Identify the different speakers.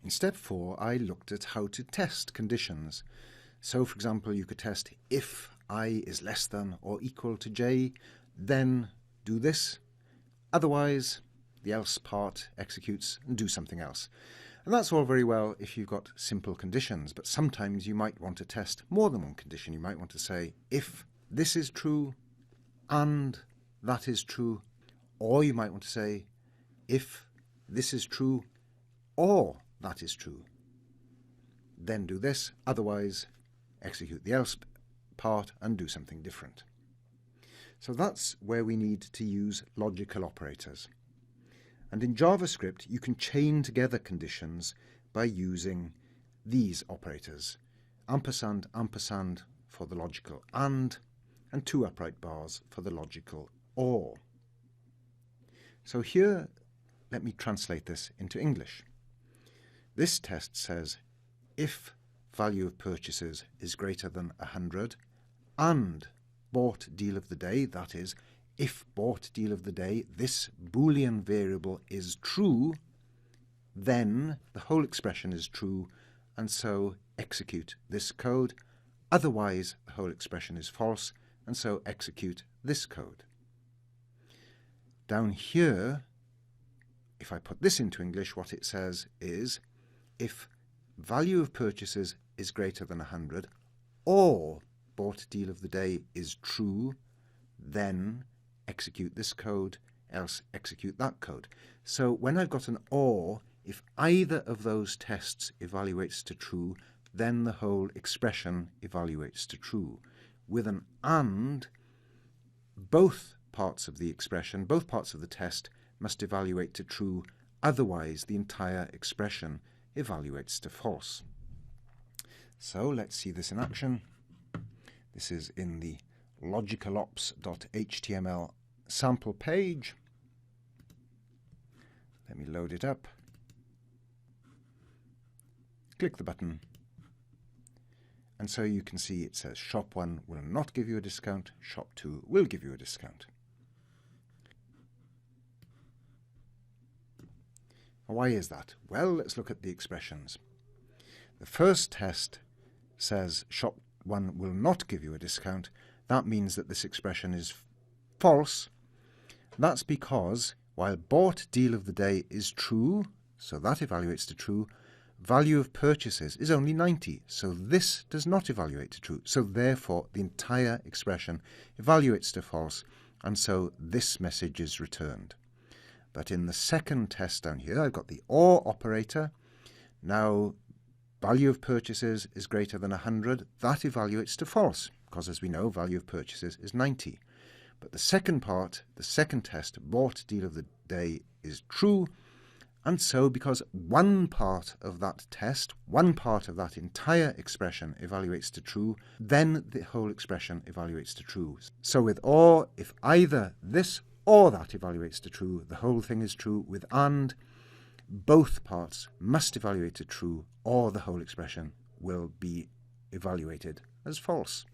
Speaker 1: In step 4, I looked at how to test conditions. So, for example, you could test if I is less than or equal to j, then do this. Otherwise, the else part executes and do something else. And that's all very well if you've got simple conditions, but sometimes you might want to test more than one condition. You might want to say, if this is true and that is true, or you might want to say, if this is true or that is true, then do this, otherwise execute the else part and do something different. So that's where we need to use logical operators. And in JavaScript, you can chain together conditions by using these operators: ampersand, ampersand for the logical and two upright bars for the logical or. So here, let me translate this into English. This test says, if value of purchases is greater than 100 and bought deal of the day, that is, if bought deal of the day, this Boolean variable is true, then the whole expression is true, and so execute this code. Otherwise, the whole expression is false, and so execute this code. Down here, if I put this into English, what it says is, if value of purchases is greater than 100, or bought deal of the day is true, then execute this code, else execute that code. So when I've got an or, if either of those tests evaluates to true, then the whole expression evaluates to true. With an and, both parts of the expression, both parts of the test must evaluate to true, otherwise the entire expression evaluates to false. So let's see this in action. This is in the logicalops.html sample page. Let me load it up. Click the button. And so you can see it says shop 1 will not give you a discount, shop 2 will give you a discount. Why is that? Well, let's look at the expressions. The first test says shop 1 will not give you a discount. That means that this expression is false. That's because while bought deal of the day is true, so that evaluates to true, value of purchases is only 90, so this does not evaluate to true. So therefore, the entire expression evaluates to false, and so this message is returned. But in the second test down here, I've got the or operator. Now, value of purchases is greater than 100. That evaluates to false, because as we know, value of purchases is 90. But the second part, the second test, bought deal of the day, is true. And so, because one part of that test, one part of that entire expression evaluates to true, then the whole expression evaluates to true. So with or, if either this or that evaluates to true, the whole thing is true. With and, both parts must evaluate to true, or the whole expression will be evaluated as false.